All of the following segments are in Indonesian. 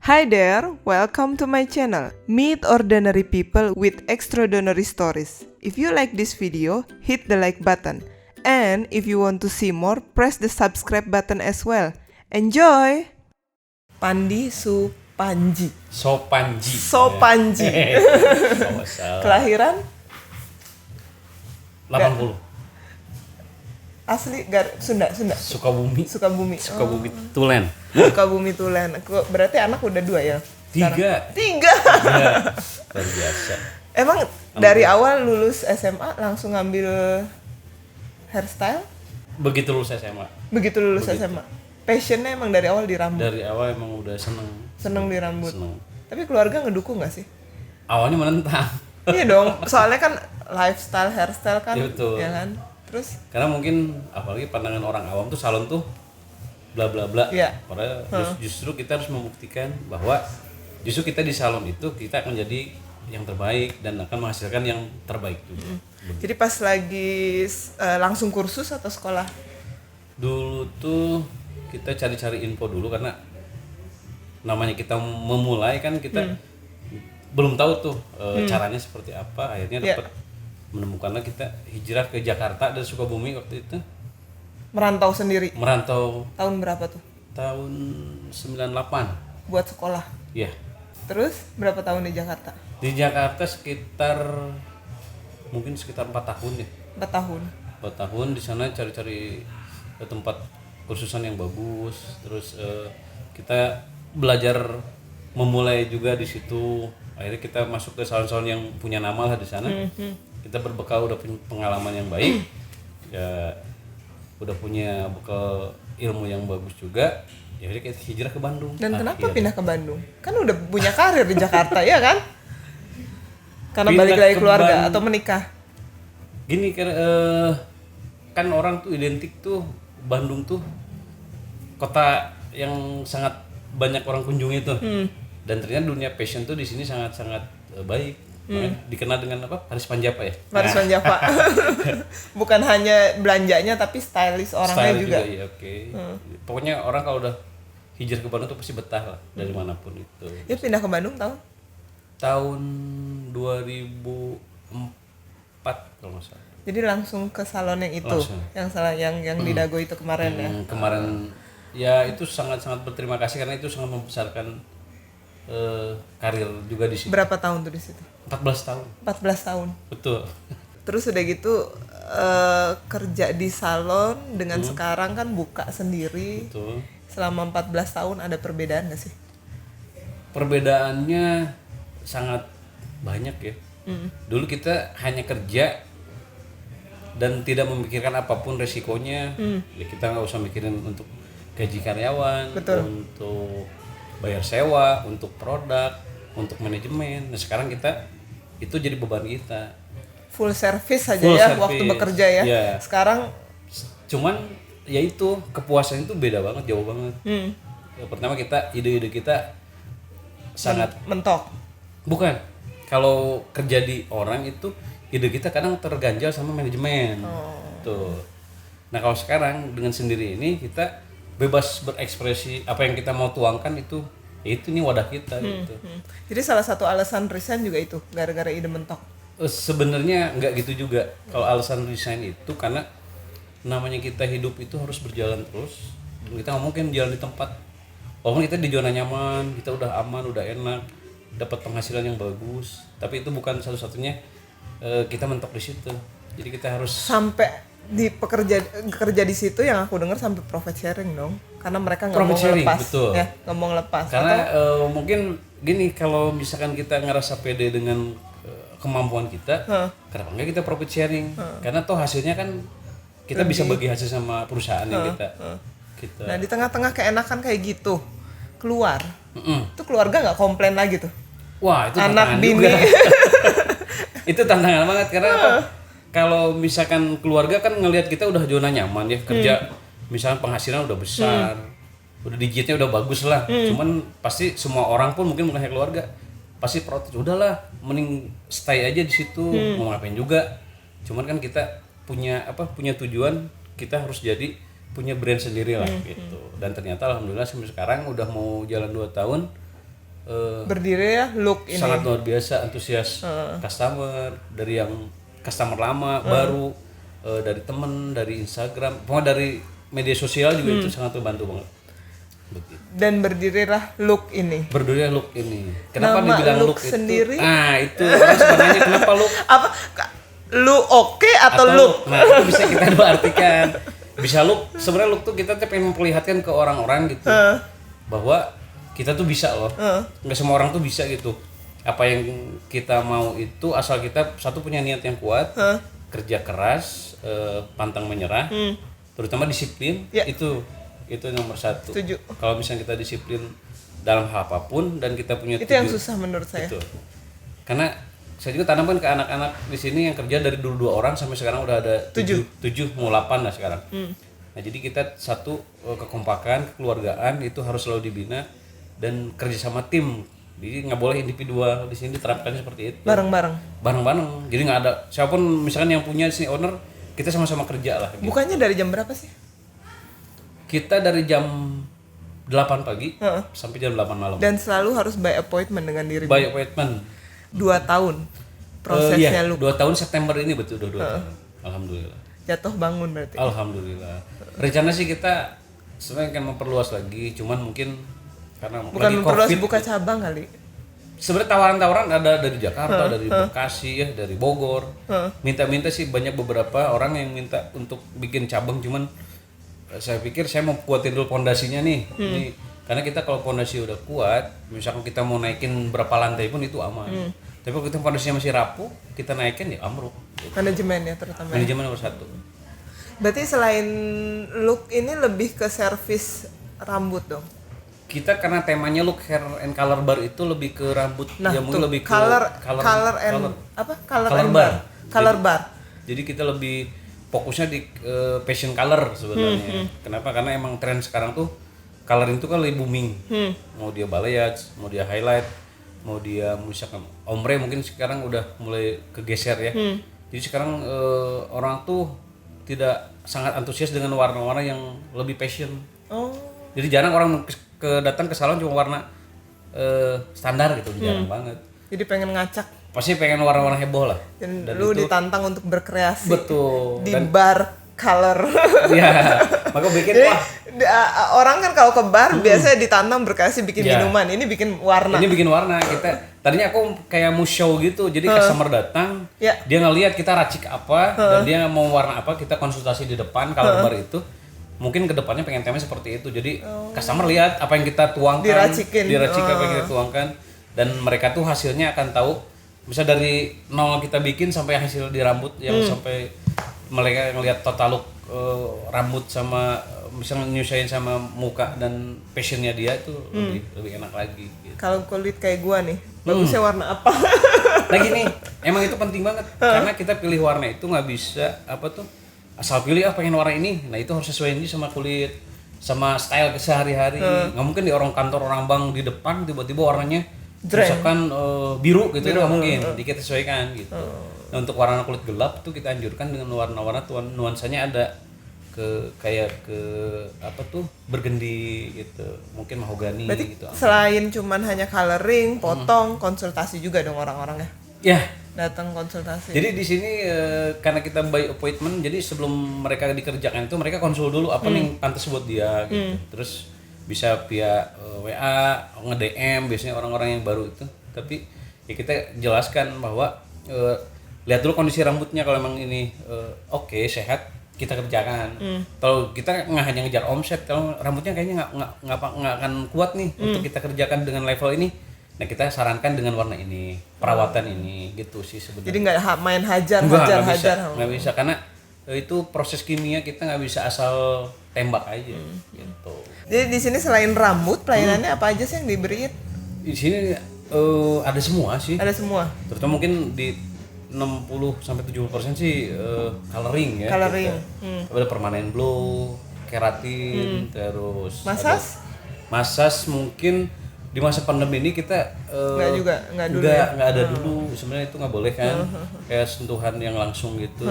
Hi there, welcome to my channel, Meet Ordinary People with Extraordinary Stories. If you like this video, hit the like button. And if you want to see more, press the subscribe button as well. Enjoy! Pandi Supanji. Sopanji. Sopanji. Kelahiran? 80. Asli Sunda. Sukabumi. Sukabumi. Sukabumi Tulen. Sukabumi Tulen. Berarti anak udah 2 ya? Tiga. Ya, Luar biasa. emang dari awal lulus SMA langsung ngambil hairstyle? Begitu lulus SMA. Begitu lulus SMA. Passionnya emang dari awal di rambut? Dari awal emang udah Seneng di rambut? Seneng. Tapi keluarga ngedukung gak sih? Awalnya menentang. Iya dong, soalnya kan lifestyle, hairstyle kan, Iya, betul. ya kan? Terus? Karena mungkin apalagi pandangan orang awam tuh salon tuh bla bla bla. Iya. Padahal justru kita harus membuktikan bahwa justru kita di salon itu kita akan jadi yang terbaik dan akan menghasilkan yang terbaik juga. Jadi pas lagi langsung kursus atau sekolah? Dulu tuh kita cari-cari info dulu karena namanya kita memulai kan kita belum tahu tuh caranya seperti apa. Akhirnya dapat menemukanlah kita hijrah ke Jakarta dari Sukabumi waktu itu. Merantau sendiri? Merantau. Tahun berapa tuh? Tahun 98. Buat sekolah? Iya. Terus berapa tahun di Jakarta? Di Jakarta sekitar 4 tahun ya. 4 tahun. 4 tahun di sana cari-cari tempat kursusan yang bagus. Terus kita belajar memulai juga di situ. Akhirnya kita masuk ke salon-salon yang punya nama lah di sana. Kita berbekal udah punya pengalaman yang baik. Ya udah punya bekal ilmu yang bagus juga. Ya udah kita hijrah ke Bandung. Dan kenapa pindah ke Bandung? Kan udah punya karir di Jakarta ya kan? Karena Pindah balik lagi ke keluarga atau menikah? Gini kan orang tuh identik tuh Bandung tuh kota yang sangat banyak orang kunjungi tuh. Dan ternyata dunia fashion tuh di sini sangat-sangat baik. Makanya dikenal dengan apa? Paris Panjapa ya. Paris Panjapa. Bukan hanya belanjanya tapi stylish orangnya juga. Iya, oke. Pokoknya orang kalau udah hijrah ke Bandung tuh pasti betah lah dari manapun itu. Ya pindah ke Bandung Tahun 2004 kalau nggak salah. Jadi langsung ke salon yang itu, Langsung. yang salah yang di Dago itu kemarin ya. Kemarin ya itu sangat-sangat berterima kasih karena itu sangat membesarkan karir juga di situ. Berapa tahun tuh di situ? 14 tahun. 14 tahun. Betul. Terus udah gitu kerja di salon dengan sekarang kan buka sendiri. Betul. Selama 14 tahun ada perbedaan gak sih? Perbedaannya sangat banyak ya. Dulu kita hanya kerja dan tidak memikirkan apapun resikonya. Ya kita nggak usah mikirin untuk gaji karyawan, Betul. untuk bayar sewa, untuk produk, untuk manajemen. Nah sekarang kita itu jadi beban kita. Full service aja Full ya service. waktu bekerja ya. Yeah. Sekarang Cuman ya itu kepuasan itu beda banget, jauh banget. Ya, pertama ide-ide kita sangat mentok. bukan. Kalau kerja di orang itu ide kita kadang terganjal sama manajemen. Tuh. Nah kalau sekarang dengan sendiri ini kita bebas berekspresi, apa yang kita mau tuangkan itu ya itu nih wadah kita gitu. Jadi salah satu alasan resign juga itu gara-gara ide mentok. Sebenarnya nggak gitu juga. Kalau alasan resign itu karena namanya kita hidup itu harus berjalan terus. Kita nggak mungkin jalan di tempat. Walaupun kita di zona nyaman, kita udah aman, udah enak, dapat penghasilan yang bagus. Tapi itu bukan satu-satunya kita mentok di situ. Jadi kita harus Sampai di kerja di situ yang aku dengar sampai profit sharing dong. Karena mereka nggak mau Profit sharing, ngelepas. betul. Ya, nggak mau ngelepas. karena mungkin gini, kalau misalkan kita ngerasa pede dengan kemampuan kita, kenapa enggak kita profit sharing? Karena toh hasilnya kan kita bisa bagi hasil sama perusahaan yang kita. Nah di tengah-tengah keenakan kayak gitu keluar, itu keluarga nggak komplain lagi tuh. Wah, itu Anak tantangan bini. juga. Itu tantangan banget karena apa? Kalau misalkan keluarga kan ngelihat kita udah zona nyaman ya, kerja misalnya penghasilan udah besar, udah digitnya udah bagus lah. Cuman pasti semua orang pun mungkin bukan hanya keluarga, pasti protes, udahlah mending stay aja di situ, mau ngapain juga. Cuman kan kita punya tujuan, kita harus jadi punya brand sendiri lah gitu. Dan ternyata alhamdulillah sampai sekarang udah mau jalan 2 tahun, Berdiri ya look ini. sangat luar biasa antusias customer, dari yang customer lama, baru, dari temen, dari Instagram, pokoknya dari media sosial juga itu sangat membantu banget. Begitu. Dan berdirilah look ini. Berdiri look ini. Kenapa Nama dibilang look look sendiri? itu? Nah itu orang sebenarnya kenapa look Apa? Lu oke atau look? Nah itu bisa kita dua artikan. Bisa look, sebenarnya look tuh kita tuh pengen memperlihatkan ke orang-orang gitu bahwa kita tuh bisa loh. Nggak semua orang tuh bisa gitu. Apa yang kita mau itu asal kita satu punya niat yang kuat, kerja keras, pantang menyerah, terutama disiplin. Ya. Itu nomor 1. Setuju. Kalau misalnya kita disiplin dalam hal apapun dan kita punya Itu yang susah menurut saya. Betul. Karena saya juga tanamkan ke anak-anak di sini yang kerja dari dulu 2 orang sampai sekarang udah ada 7 mau 8 lah sekarang. Nah, jadi kita satu kekompakan, kekeluargaan itu harus selalu dibina dan kerja sama tim. Jadi nggak boleh individual, di sini diterapkan seperti itu. Bareng-bareng. Jadi nggak ada siapapun misalkan yang punya si owner, kita sama-sama kerja lah. Gitu. Bukannya dari jam berapa sih? Kita dari jam 8 pagi sampai jam 8 malam. Dan selalu harus by appointment dengan diri. By appointment. 2 tahun prosesnya iya, look. 2 tahun September ini betul 2 tahun. Alhamdulillah. Jatuh bangun berarti. Alhamdulillah. Rencana sih kita sebenarnya kan memperluas lagi, cuman mungkin karena Bukan lagi memperluas, COVID. buka cabang kali. Sebenarnya tawaran-tawaran ada dari Jakarta, dari Bekasi ya, dari Bogor. Minta-minta sih banyak beberapa orang yang minta untuk bikin cabang, cuman saya pikir saya mau kuatin dulu pondasinya nih. Ini, karena kita kalau pondasi udah kuat, misalkan kita mau naikin berapa lantai pun itu aman. Tapi kalau kita pondasinya masih rapuh, kita naikin ya amruk. Manajemen ya terutama. Manajemen nomor 1. Berarti selain look ini lebih ke servis rambut dong. Kita karena temanya look hair and color bar itu lebih ke rambut, Nah, ya mungkin tuh, lebih ke color bar. Jadi kita lebih fokusnya di passion color sebenarnya. Kenapa? Karena emang tren sekarang tuh color itu kan lebih booming. Mau dia balayage, mau dia highlight, mau dia misalkan ombre mungkin sekarang udah mulai kegeser ya. Jadi sekarang orang tuh tidak sangat antusias dengan warna-warna yang lebih passion. Jadi jarang orang datang ke salon cuma warna standar gitu, jarang banget. Jadi pengen ngacak. Pasti pengen warna-warna heboh lah. Dan lu ditantang untuk berkreasi. Betul. Di bar color. Iya. Maka bikin Jadi, wah. orang kan kalau ke bar biasanya ditantang berkreasi bikin minuman. Ini bikin warna. Ini bikin warna. Tadinya aku kayak mau show gitu. Jadi customer datang, dia ngelihat kita racik apa dan dia mau warna apa, kita konsultasi di depan color bar itu. Mungkin kedepannya pengen temanya seperti itu. Jadi customer lihat apa yang kita tuangkan, diracik apa yang kita tuangkan, dan mereka tuh hasilnya akan tahu. Bisa dari nol kita bikin sampai hasil di rambut yang sampai mereka ngelihat total look rambut sama misalnya nyusahin sama muka dan passionnya dia itu lebih enak lagi. Gitu. Kalau kulit kayak gua nih, bagusnya warna apa? Lagi nih, emang itu penting banget karena kita pilih warna itu nggak bisa asal pilih pengen warna ini. Nah itu harus sesuai ini sama kulit, sama style sehari-hari. Nggak mungkin di orang kantor, orang bank di depan tiba-tiba warnanya misalkan biru gitu, nggak mungkin. Kita sesuaikan gitu. Nah untuk warna kulit gelap tuh kita anjurkan dengan warna-warna nuansanya ada kayak ke apa tuh burgundy gitu, mungkin mahogani Berarti gitu. selain cuman hanya coloring, potong, konsultasi juga dong orang-orangnya. Ya, Datang konsultasi. jadi di sini karena kita by appointment, jadi sebelum mereka dikerjakan itu mereka konsul dulu apa nih pantas buat dia gitu. Terus bisa via WA, nge-DM biasanya orang-orang yang baru itu. Tapi ya kita jelaskan bahwa lihat dulu kondisi rambutnya, kalau emang ini oke, sehat, kita kerjakan. Kalau kita nggak hanya ngejar omset, kalau rambutnya kayaknya nggak akan kuat nih untuk kita kerjakan dengan level ini. Nah kita sarankan dengan warna ini, perawatan ini, gitu sih sebenarnya. Jadi nggak main hajar. Nggak bisa karena itu proses kimia, kita nggak bisa asal tembak aja gitu. Jadi di sini selain rambut, pelayanannya apa aja sih yang diberiin? Di sini ada semua sih. Ada semua. Terutama mungkin di 60-70% sih coloring ya. Coloring. Ada permanen glow, keratin, terus Massage? Massage mungkin di masa pandemi ini kita nggak dulu ya? nggak ada dulu, sebenarnya itu nggak boleh kan, kayak sentuhan yang langsung gitu.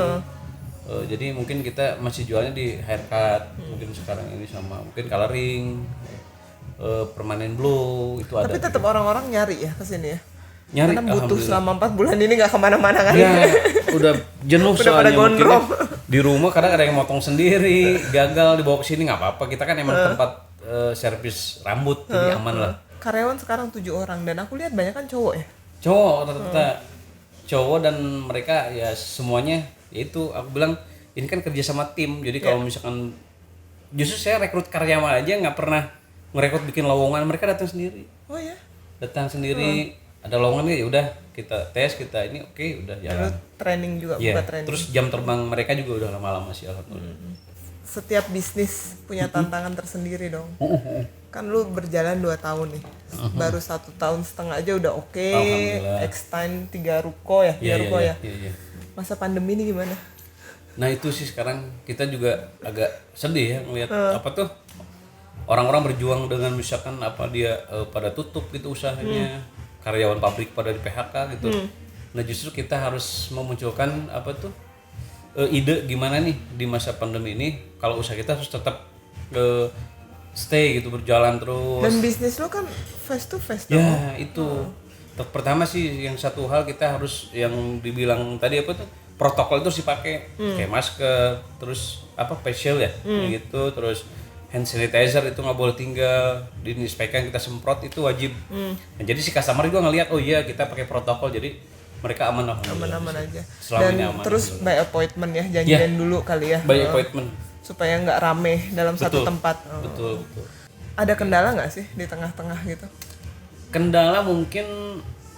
Jadi mungkin kita masih jualnya di haircut mungkin sekarang ini, sama mungkin coloring, permanen glow itu ada. Tapi tetap orang-orang nyari ya ke sini ya? Nyari, karena butuh selama 4 bulan ini nggak kemana-mana kan? Ya, udah jenuh Udah soalnya pada gondrong. mungkin di rumah kadang ada yang motong sendiri, gagal dibawa ke sini nggak apa-apa, kita kan emang tempat servis rambut, jadi aman lah. Karyawan sekarang 7 orang dan aku lihat banyak kan cowok ya? Cowok rata-rata cowok, dan mereka ya semuanya yaitu aku bilang ini kan kerja sama tim, jadi kalau misalkan justru saya rekrut karyawan aja nggak pernah ngerekrut bikin lowongan, mereka datang sendiri. Oh ya? Datang sendiri, ada lowongan ya udah kita tes, kita ini oke, udah jalan. Lalu training juga, Iya, buka training. terus jam terbang mereka juga udah lama-lama sih alhamdulillah. Setiap bisnis punya tantangan tersendiri dong. Kan lu berjalan 2 tahun nih, baru 1,5 tahun aja udah oke. Alhamdulillah. Extend 3 ruko ya, 3 ruko ya. Iya. Masa pandemi ini gimana? Nah itu sih sekarang kita juga agak sedih ya ngelihat apa tuh orang-orang berjuang dengan misalkan apa dia pada tutup gitu usahanya, karyawan pabrik pada di PHK gitu. Nah justru kita harus memunculkan apa tuh ide gimana nih di masa pandemi ini kalau usaha kita harus tetap stay gitu, berjalan terus. Dan bisnis lo kan face to face dong. Ya itu pertama sih yang satu hal kita harus yang dibilang tadi apa tuh protokol itu harus dipakai, kayak masker, terus apa facial ya gitu, terus hand sanitizer itu nggak boleh tinggal, diinspekkan kita semprot itu wajib. Nah, jadi si customer juga ngelihat oh iya kita pakai protokol, jadi mereka aman Aman-aman aja. Selama Dan ini aman, terus by appointment ya, janjian dulu kali ya. by appointment. Supaya nggak rame dalam satu tempat. Betul. Ada kendala nggak sih di tengah-tengah gitu? Kendala mungkin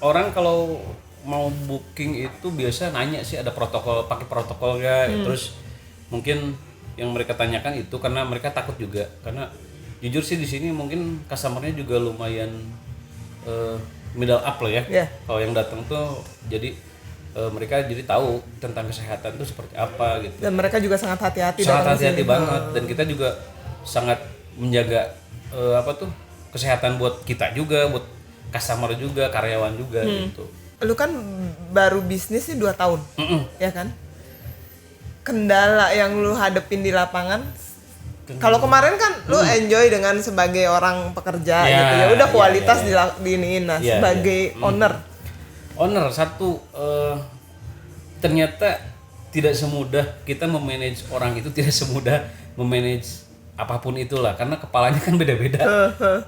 orang kalau mau booking itu biasa nanya sih ada protokol, pakai protokol nggak, terus mungkin yang mereka tanyakan itu karena mereka takut juga, karena jujur sih di sini mungkin customernya juga lumayan middle up lah ya. Kalau yang datang tuh jadi mereka jadi tahu tentang kesehatan itu seperti apa gitu. Dan mereka juga sangat hati-hati. Sangat hati-hati banget, dan kita juga sangat menjaga apa tuh kesehatan buat kita juga, buat customer juga, karyawan juga gitu. Lu kan baru bisnis sih 2 tahun, ya kan? Kendala yang lu hadepin di lapangan, kalau kemarin kan lu enjoy dengan sebagai orang pekerja gitu ya, udah kualitas diiniin. Nah, sebagai owner satu ternyata tidak semudah kita memanage orang itu, tidak semudah memanage apapun itulah, karena kepalanya kan beda-beda.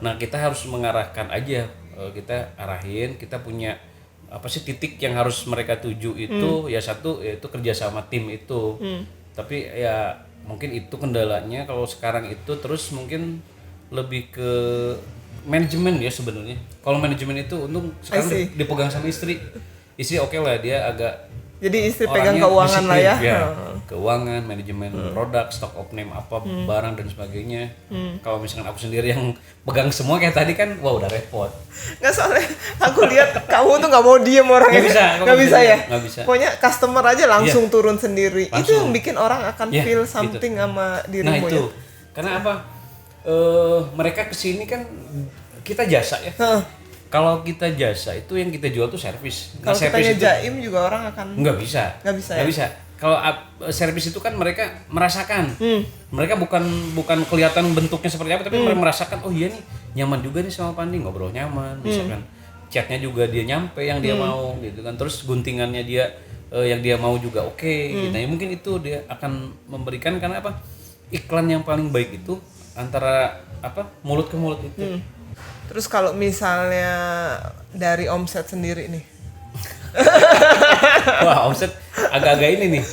Nah kita harus mengarahkan aja, kita arahin, kita punya apa sih titik yang harus mereka tuju itu, ya satu yaitu kerja sama tim itu. Tapi ya mungkin itu kendalanya kalau sekarang itu, terus mungkin lebih ke manajemen ya sebenarnya. Kalau manajemen itu untung sekarang dipegang sama istri oke lah, dia agak jadi istri pegang keuangan disiplin, lah ya. Keuangan, manajemen produk, stock of name apa barang dan sebagainya. Kalau misalkan aku sendiri yang pegang semua kayak tadi kan, wah udah repot. Nggak, soalnya aku lihat kamu tuh nggak mau diem orangnya. Nggak bisa ya. Nggak bisa. Pokoknya customer aja langsung turun sendiri. Langsung. Itu yang bikin orang akan feel something gitu sama dirimu. Nah itu, karena apa? Mereka kesini kan kita jasa ya. Kalau kita jasa itu yang kita jual tuh servis. Kalau kita ngejaim juga orang akan nggak bisa. kalau servis itu kan mereka merasakan. Mereka bukan kelihatan bentuknya seperti apa, tapi mereka merasakan, oh iya nih nyaman juga nih sama Pandi, ngobrol nyaman, misalkan chatnya juga dia nyampe yang dia mau gitu kan, terus guntingannya dia yang dia mau juga oke. Gitu. Nah, mungkin itu dia akan memberikan, karena apa, iklan yang paling baik itu antara mulut ke mulut itu. Terus kalau misalnya dari omset sendiri nih, wah omset agak-agak ini nih,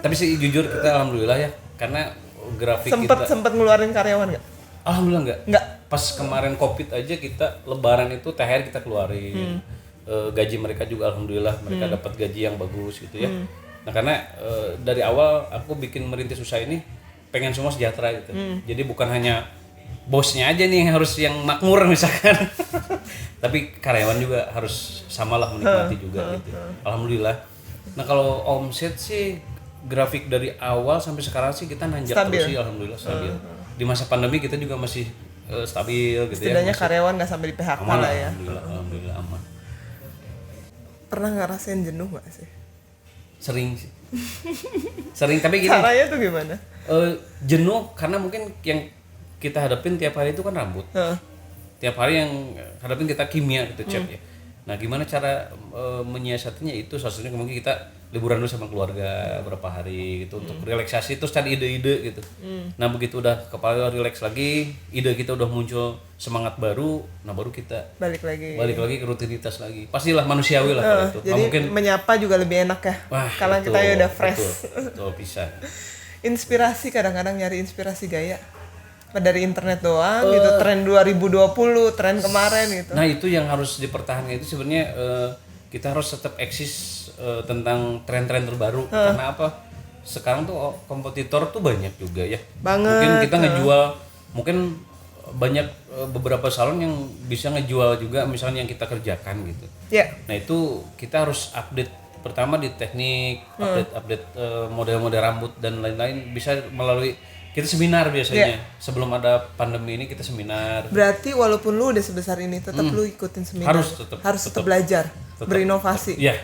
tapi sih jujur kita alhamdulillah ya, karena grafik sempet ngeluarin karyawan nggak? Alhamdulillah Nggak. Pas kemarin COVID aja kita lebaran itu THR kita keluarin. Gaji mereka juga alhamdulillah mereka dapat gaji yang bagus gitu ya. Nah karena dari awal aku bikin merintis usaha ini pengen semua sejahtera gitu. Jadi bukan hanya bosnya aja nih yang makmur misalkan, tapi karyawan juga harus samalah menikmati juga gitu. Alhamdulillah. Nah kalau omset sih grafik dari awal sampai sekarang sih kita nanjak terus sih, alhamdulillah stabil. Di masa pandemi kita juga masih stabil gitu. Setidaknya karyawan nggak sampai di PHK aman lah ya. Alhamdulillah aman. Pernah ngerasain jenuh nggak sih? Sering sih. Sering, tapi gini. Caranya tuh gimana? Jenuh karena mungkin yang kita hadapin tiap hari itu kan rambut. Tiap hari yang hadapin kita kimia gitu, chat ya. Nah gimana cara menyiasatinya itu, salah satunya mungkin kita liburan dulu sama keluarga berapa hari gitu untuk relaksasi, terus cari ide-ide gitu. Nah begitu udah kepala relax lagi, ide kita udah muncul semangat baru, nah baru kita balik lagi ke rutinitas lagi. Pastilah manusiawi lah kalau itu. Jadi mungkin menyapa juga lebih enak ya. wah, kalau kita ya udah fresh. Betul bisa. Inspirasi, kadang-kadang nyari inspirasi gaya dari internet doang gitu, tren 2020, tren kemarin gitu. Nah itu yang harus dipertahankan, itu sebenarnya kita harus tetap eksis tentang tren-tren terbaru. Karena apa? Sekarang tuh kompetitor tuh banyak juga ya. Banget. Mungkin kita ngejual, mungkin banyak beberapa salon yang bisa ngejual juga misalnya yang kita kerjakan gitu. Yeah. Nah itu kita harus update pertama di teknik, update model-model rambut dan lain-lain, bisa melalui kita seminar biasanya. Sebelum ada pandemi ini kita seminar. Berarti walaupun lu udah sebesar ini tetap lu ikutin seminar. Harus tetap belajar, berinovasi. Iya.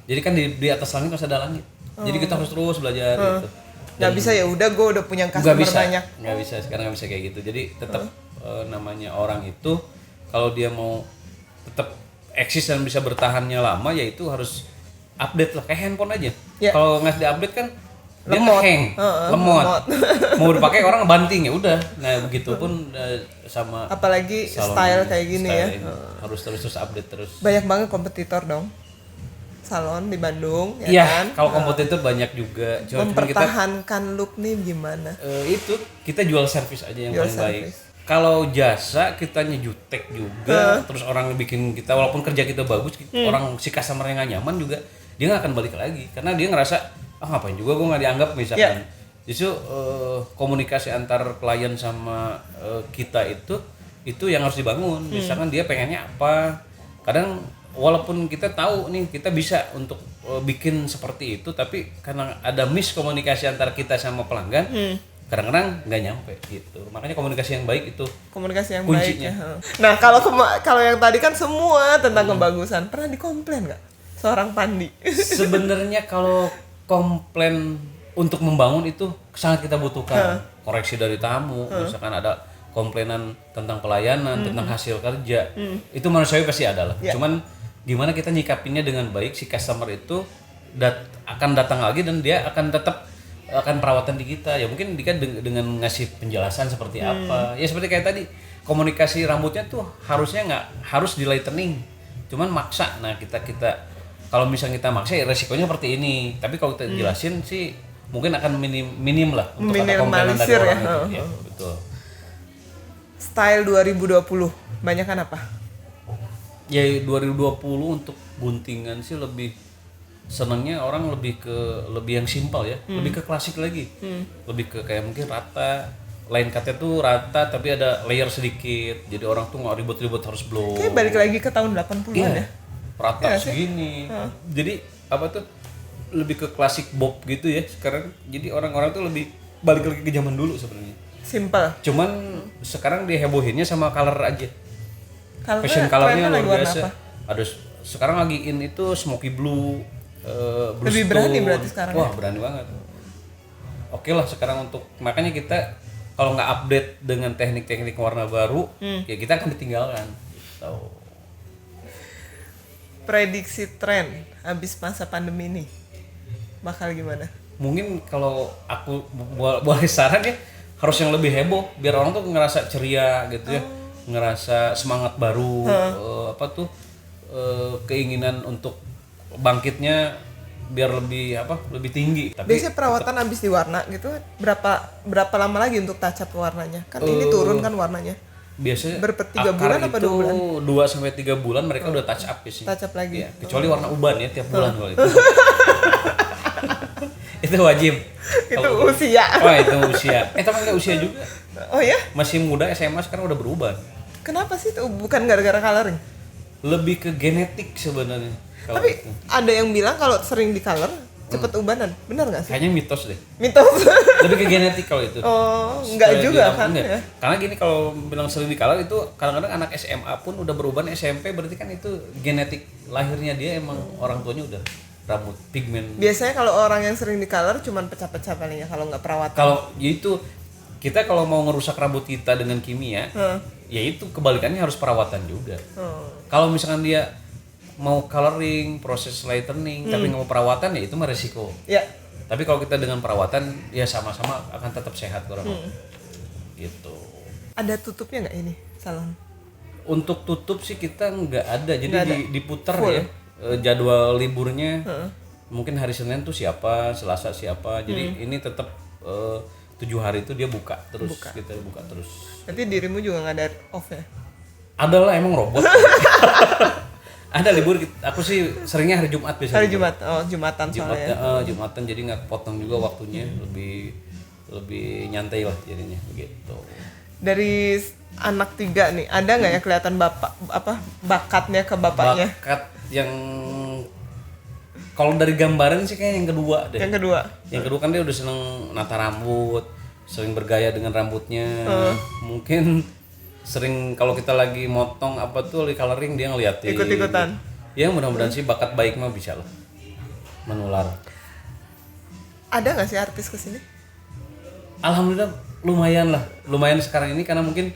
Jadi kan di atas langit masih ada langit. Jadi kita harus terus belajar gitu. Nggak bisa ya udah gue udah punya customer banyak. Nggak bisa, sekarang nggak bisa kayak gitu. Jadi tetap namanya orang itu kalau dia mau tetap eksis dan bisa bertahannya lama, yaitu harus update lah, kayak handphone aja. Kalau nggak di-update kan dia nge-hang, lemot. Mau dipakai orang banting ya udah. Nah begitupun sama apalagi style kayak gini ya. Harus terus update terus. Banyak banget kompetitor dong. Salon di Bandung ya iya, kan. Kalau kompetitor banyak juga. Mempertahankan look nih gimana? Itu kita jual servis aja yang paling baik. Kalau jasa kita nyejutek juga, terus orang bikin kita walaupun kerja kita bagus, orang si customer yang nggak nyaman juga dia nggak akan balik lagi karena dia ngerasa ngapain juga gue nggak dianggap misalkan. Justru komunikasi antar klien sama kita itu yang harus dibangun. Misalkan dia pengennya apa, kadang walaupun kita tahu nih kita bisa untuk bikin seperti itu, tapi karena ada miskomunikasi antara kita sama pelanggan, kadang-kadang nggak nyampe gitu. Makanya komunikasi yang baik itu komunikasi yang kuncinya. Baik ya. Nah kalau yang tadi kan semua tentang kebagusan, pernah dikomplain nggak seorang Pandi? Sebenarnya kalau komplain untuk membangun itu sangat kita butuhkan. Koreksi dari tamu, misalkan ada komplainan tentang pelayanan, tentang hasil kerja, itu manusiawi pasti ada lah. Cuman gimana kita nyikapinnya dengan baik, si customer itu akan datang lagi dan dia akan tetap akan perawatan di kita. Ya mungkin dia dengan ngasih penjelasan seperti apa. Ya seperti kayak tadi, komunikasi rambutnya tuh harusnya nggak harus di lightening. Cuman maksa. Nah, kita kalau misalnya kita maksa ya resikonya seperti ini. Tapi kalau kita jelasin sih mungkin akan minim lah untuk ada komplainan dari orang itu. Ya, betul. Style 2020 banyakan apa? Ya 2020 untuk guntingan sih lebih senangnya orang lebih yang simpel ya, lebih ke klasik lagi, lebih ke kayak mungkin rata, line cutnya tuh rata tapi ada layer sedikit, jadi orang tuh nggak ribet-ribet harus blow. Kayak balik lagi ke tahun 80-an ya. Rata segini. Jadi apa tuh lebih ke klasik bob gitu ya sekarang. Jadi orang-orang tuh lebih balik lagi ke zaman dulu sebenarnya. Simple. Cuman sekarang dihebohinnya sama color aja. Fashion Colornya luar biasa. apa? Ada sekarang lagi in itu smoky blue, blues Lebih berani tone. berarti sekarang Wah, berani banget. Oke lah sekarang untuk makanya kita kalau nggak update dengan teknik-teknik warna baru, ya kita akan ditinggalkan. Gitu. Prediksi tren habis masa pandemi ini bakal gimana? Mungkin kalau aku boleh saran ya harus yang lebih heboh biar orang tuh ngerasa ceria gitu ya, ngerasa semangat baru, keinginan untuk bangkitnya biar lebih tinggi. Tapi Biasanya perawatan habis diwarna gitu berapa lama lagi untuk touch up warnanya? Kan ini turun kan warnanya. biasanya Berapa, 3 akar bulan apa 2 bulan? 2-3 bulan mereka udah touch up ya sih. Touch up lagi. Iya, kecuali warna uban ya tiap bulan kalau itu. Itu wajib. Itu usia. Oh, itu usia. Tapi enggak usia juga. Oh ya? Masih muda SMA sekarang udah beruban. Kenapa sih itu? Bukan gara-gara coloring? Lebih ke genetik sebenarnya. Kalau Tapi itu. ada yang bilang kalau sering di color cepet ubanan. Benar nggak sih? Kayaknya mitos deh. Mitos. Lebih ke genetik kalau itu. Oh, enggak Supaya juga dia- kan enggak. ya? Karena gini kalau bilang sering di color itu kadang-kadang anak SMA pun udah beruban SMP berarti kan itu genetik lahirnya dia emang orang tuanya udah rambut pigmen. Biasanya kalau orang yang sering di color cuman pecah-pecah paling ya kalau nggak perawatan. Kalau ya itu kita kalau mau ngerusak rambut kita dengan kimia, ya itu kebalikannya harus perawatan juga. Kalau misalkan dia mau coloring, proses lightening, tapi nggak mau perawatan ya itu mah resiko. Ya. Tapi kalau kita dengan perawatan ya sama-sama akan tetap sehat orang. Gitu. Ada tutupnya nggak ini salon? Untuk tutup sih kita nggak ada, jadi Nggak ada. diputar Full. ya jadwal liburnya. Mungkin hari Senin tuh siapa, Selasa siapa. Jadi ini tetap 7 hari itu dia buka terus, kita buka terus. Berarti dirimu juga nggak ada off ya? Adalah emang robot. Ada libur, aku sih seringnya hari Jumat biasanya. Hari Jumat, oh Jumatan soalnya. Jumatan jadi nggak potong juga waktunya, lebih nyantai lah jadinya begitu. Dari anak 3 nih, ada nggak ya kelihatan bakatnya ke bapaknya? Bakat yang kalau dari gambaran sih kayak yang kedua deh. Yang kedua. Yang kedua kan dia udah seneng nata rambut, sering bergaya dengan rambutnya. Mungkin sering kalau kita lagi motong lagi coloring dia ngeliatin. Ikut-ikutan. Ya mudah-mudahan sih bakat baik mah bisa lah menular. Ada nggak sih artis kesini? Alhamdulillah lumayan sekarang ini karena mungkin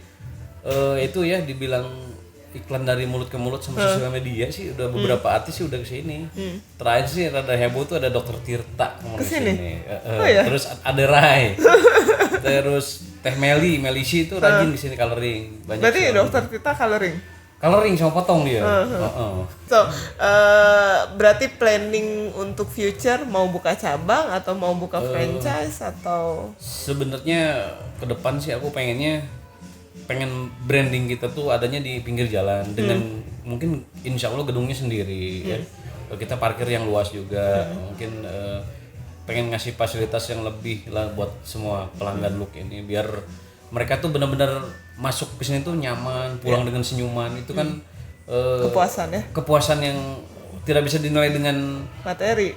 itu ya dibilang iklan dari mulut ke mulut sama sosial media sih udah beberapa artis sih udah kesini. Terakhir sih rada heboh tuh ada Dokter Tirta Kesini? kesini. Oh ya? Terus ada Rai. Terus Teh Melisi itu rajin di sini coloring. Banyak Berarti sih dokter kita coloring. coloring sama potong dia. So, berarti planning untuk future mau buka cabang atau mau buka franchise atau Sebenarnya ke depan sih aku pengen branding kita tuh adanya di pinggir jalan dengan mungkin insya Allah gedungnya sendiri ya. Kita parkir yang luas juga, mungkin pengen ngasih fasilitas yang lebih lah buat semua pelanggan Look ini biar mereka tuh benar-benar masuk ke sini tuh nyaman, pulang dengan senyuman itu kan kepuasan ya? kepuasan yang tidak bisa dinilai dengan Materi.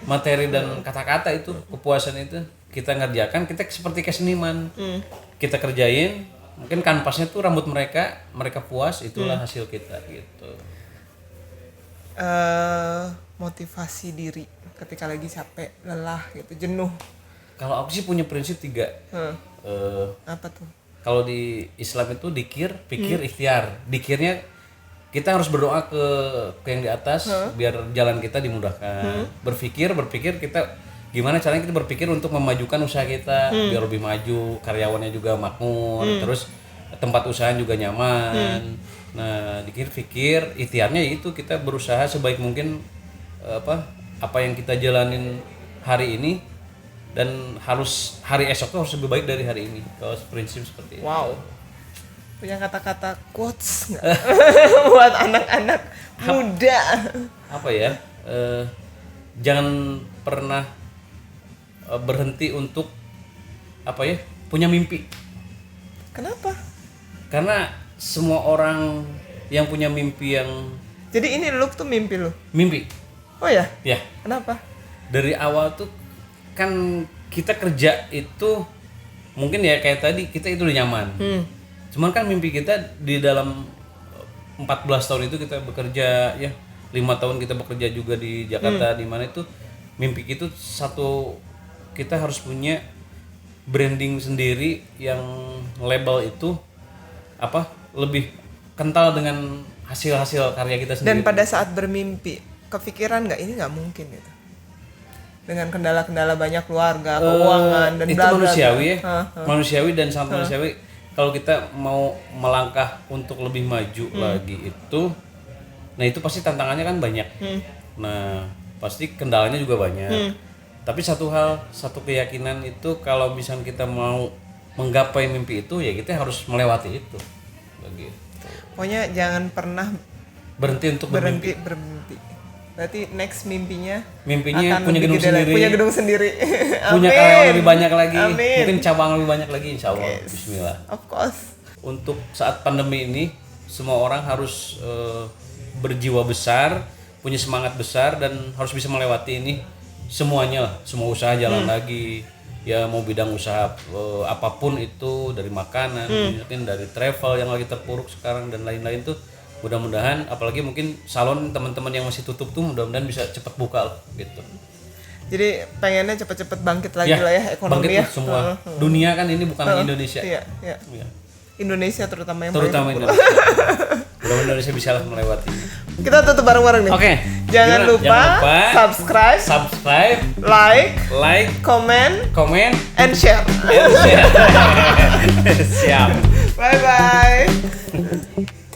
dan kata-kata itu. Kepuasan itu kita ngerjakan, kita seperti kayak seniman. Kita kerjain, mungkin kanvasnya tuh rambut mereka puas, itulah hasil kita gitu. Motivasi diri ketika lagi capek, lelah gitu, jenuh. Kalau aku sih punya prinsip 3. Apa tuh? Kalau di Islam itu dikir, pikir, ikhtiar. Dikirnya kita harus berdoa ke yang di atas biar jalan kita dimudahkan. Berpikir kita gimana caranya kita berpikir untuk memajukan usaha kita biar lebih maju, karyawannya juga makmur, terus tempat usaha juga nyaman. Nah, dikir-pikir, ikhtiarnya itu kita berusaha sebaik mungkin apa yang kita jalanin hari ini dan harus hari esok tuh harus lebih baik dari hari ini. Kalau prinsip seperti itu. Wow. Punya kata-kata quotes nggak? Buat anak-anak muda. Apa ya? Jangan pernah berhenti untuk punya mimpi. Kenapa? Karena semua orang yang punya mimpi yang Jadi ini Look tuh mimpi lu? mimpi. Oh ya? Ya, Kenapa? dari awal tuh kan kita kerja itu mungkin ya kayak tadi kita itu udah nyaman. Cuman kan mimpi kita di dalam 14 tahun itu kita bekerja ya, 5 tahun kita bekerja juga di Jakarta di mana itu mimpi itu satu, kita harus punya branding sendiri yang label itu apa lebih kental dengan hasil-hasil karya kita sendiri. Dan pada saat bermimpi, kepikiran nggak ini nggak mungkin gitu? Dengan kendala-kendala banyak keluarga, keuangan dan itu bla bla bla. manusiawi ya, manusiawi dan sangat manusiawi. Kalau kita mau melangkah untuk lebih maju lagi itu, nah itu pasti tantangannya kan banyak. Nah pasti kendalanya juga banyak. Tapi satu keyakinan itu kalau misalnya kita mau menggapai mimpi itu ya kita harus melewati itu. Begitu. Pokoknya jangan pernah Berhenti untuk bermimpi. bermimpi. Berarti next mimpinya Mimpinya akan punya lebih gedung gede lagi. sendiri. Punya gedung sendiri. Punya Amin. karyawan lebih banyak lagi. Amin. Mungkin cabang lebih banyak lagi, insya Allah. Yes. Bismillah. Of course. Untuk saat pandemi ini semua orang harus berjiwa besar, punya semangat besar dan harus bisa melewati ini semuanya lah. Semua usaha jalan lagi. Ya mau bidang usaha apapun itu, dari makanan, mungkin dari travel yang lagi terpuruk sekarang dan lain-lain tuh, mudah-mudahan apalagi mungkin salon teman-teman yang masih tutup tuh mudah-mudahan bisa cepat buka lah, gitu. Jadi pengennya cepet-cepet bangkit lagi lah ya ekonomi bangkit ya. lah semua. Dunia kan ini bukan hanya Indonesia. Iya. Iya. Indonesia terutama yang Terutama paling Indonesia. Mudah-mudahan Indonesia bisa lah melewati. Kita tutup bareng-bareng nih. Oke. Jangan lupa subscribe, like, comment, and share. Siap. Bye bye.